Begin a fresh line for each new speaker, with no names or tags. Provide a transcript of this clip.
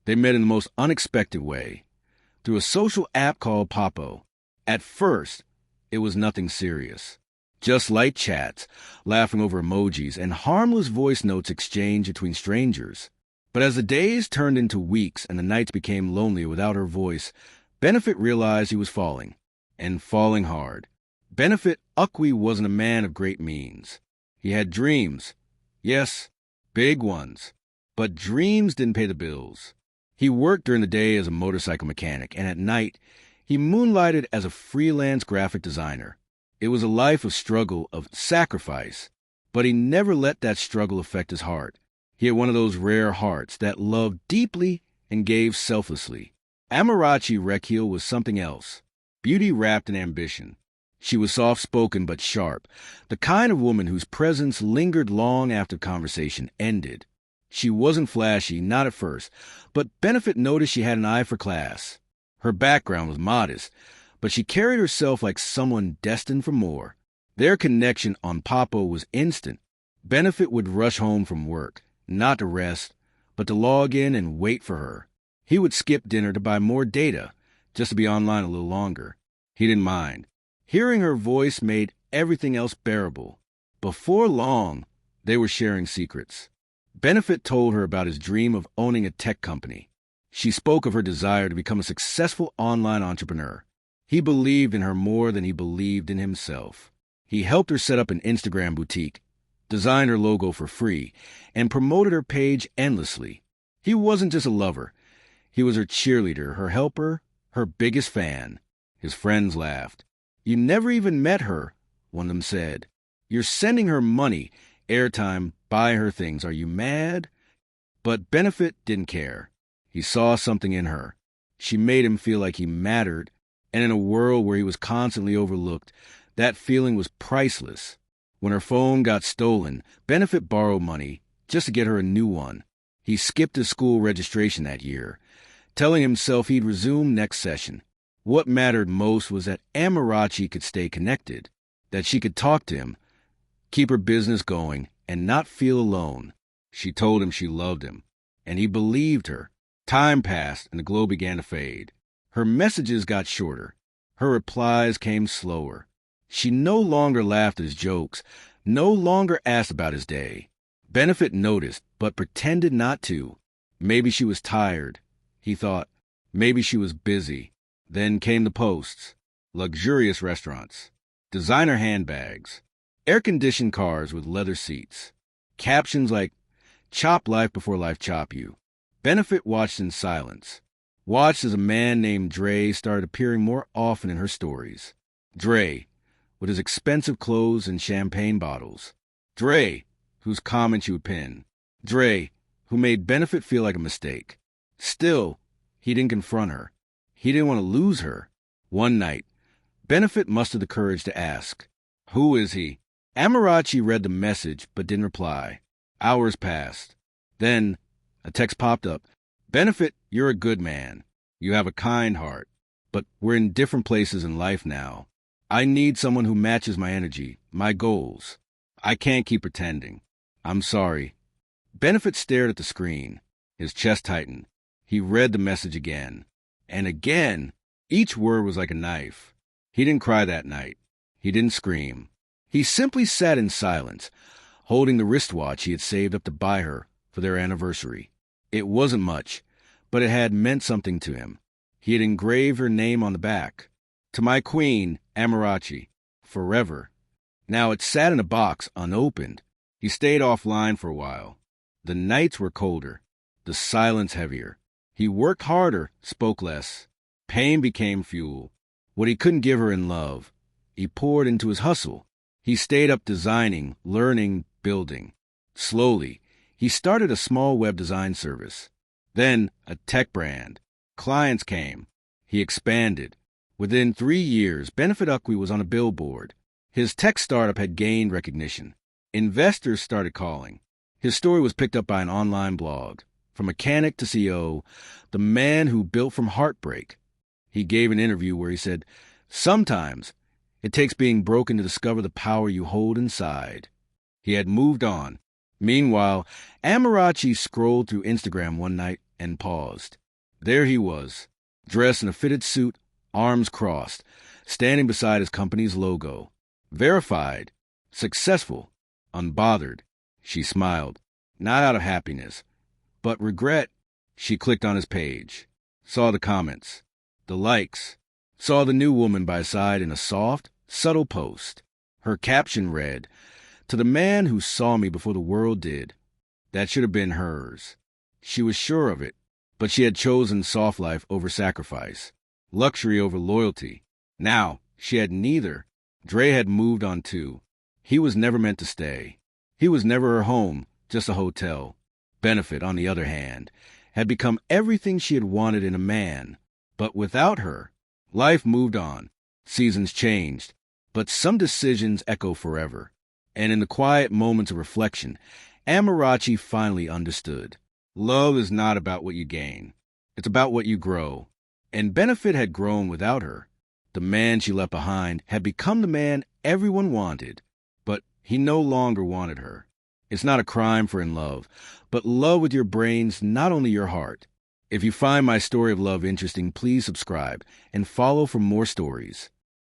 They met in the most unexpected way, through a social app called Papo. At first, it was nothing serious. Just light chats, laughing over emojis, and harmless voice notes exchanged between strangers. But as the days turned into weeks and the nights became lonelier without her voice, Benefit realized he was falling, and falling hard. Benefit Ukwi wasn't a man of great means. He had dreams. Yes, big ones. But dreams didn't pay the bills. He worked during the day as a motorcycle mechanic, and at night, he moonlighted as a freelance graphic designer. It was a life of struggle, of sacrifice, but he never let that struggle affect his heart. He had one of those rare hearts that loved deeply and gave selflessly. Amarachi Rekhiel was something else, beauty wrapped in ambition. She was soft-spoken but sharp, the kind of woman whose presence lingered long after conversation ended. She wasn't flashy, not at first, but Benefit noticed she had an eye for class. Her background was modest, but she carried herself like someone destined for more. Their connection on Papo was instant. Benefit would rush home from work, not to rest, but to log in and wait for her. He would skip dinner to buy more data, just to be online a little longer. He didn't mind. Hearing her voice made everything else bearable. Before long, they were sharing secrets. Benefit told her about his dream of owning a tech company. She spoke of her desire to become a successful online entrepreneur. He believed in her more than he believed in himself. He helped her set up an Instagram boutique, designed her logo for free, and promoted her page endlessly. He wasn't just a lover. He was her cheerleader, her helper, her biggest fan. His friends laughed. "You never even met her," one of them said. "You're sending her money, airtime, buy her things. Are you mad?" But Benefit didn't care. He saw something in her. She made him feel like he mattered, and in a world where he was constantly overlooked, that feeling was priceless. When her phone got stolen, Benefit borrowed money just to get her a new one. He skipped his school registration that year, telling himself he'd resume next session. What mattered most was that Amarachi could stay connected, that she could talk to him, keep her business going, and not feel alone. She told him she loved him, and he believed her. Time passed, and the glow began to fade. Her messages got shorter. Her replies came slower. She no longer laughed at his jokes, no longer asked about his day. Benefit noticed, but pretended not to. Maybe she was tired, he thought. Maybe she was busy. Then came the posts. Luxurious restaurants, designer handbags, air-conditioned cars with leather seats. Captions like, "Chop life before life chop you." Benefit watched in silence. Watched as a man named Dre started appearing more often in her stories. Dre, with his expensive clothes and champagne bottles. Dre, whose comments she would pin. Dre, who made Benefit feel like a mistake. Still, he didn't confront her. He didn't want to lose her. One night, Benefit mustered the courage to ask, "Who is he?" Amarachi read the message but didn't reply. Hours passed. Then, a text popped up. "Benefit, you're a good man. You have a kind heart. But we're in different places in life now. I need someone who matches my energy, my goals. I can't keep pretending. I'm sorry." Benefit stared at the screen. His chest tightened. He read the message again. And again. Each word was like a knife. He didn't cry that night. He didn't scream. He simply sat in silence, holding the wristwatch he had saved up to buy her for their anniversary. It wasn't much, but it had meant something to him. He had engraved her name on the back. "To my queen, Amarachi, forever." Now it sat in a box, unopened. He stayed offline for a while. The nights were colder, the silence heavier. He worked harder, spoke less. Pain became fuel. What he couldn't give her in love, he poured into his hustle. He stayed up designing, learning, building. Slowly, he started a small web design service. Then a tech brand. Clients came. He expanded. Within 3 years, Benefit Ukwi was on a billboard. His tech startup had gained recognition. Investors started calling. His story was picked up by an online blog. From mechanic to CEO, the man who built from heartbreak. He gave an interview where he said, "Sometimes it takes being broken to discover the power you hold inside." He had moved on. Meanwhile, Amarachi scrolled through Instagram one night and paused. There he was, dressed in a fitted suit, arms crossed, standing beside his company's logo. Verified, successful, unbothered. She smiled, not out of happiness, but regret. She clicked on his page, saw the comments, the likes, saw the new woman by his side in a soft, subtle post. Her caption read, "To the man who saw me before the world did." That should have been hers. She was sure of it, but she had chosen soft life over sacrifice, luxury over loyalty. Now, she had neither. Dre had moved on too. He was never meant to stay. He was never her home, just a hotel. Benefit, on the other hand, had become everything she had wanted in a man. But without her, life moved on. Seasons changed, but some decisions echo forever. And in the quiet moments of reflection, Amarachi finally understood. Love is not about what you gain. It's about what you grow. And Benefit had grown without her. The man she left behind had become the man everyone wanted, but he no longer wanted her. It's not a crime for in love, but love with your brains, not only your heart. If you find my story of love interesting, please subscribe and follow for more stories.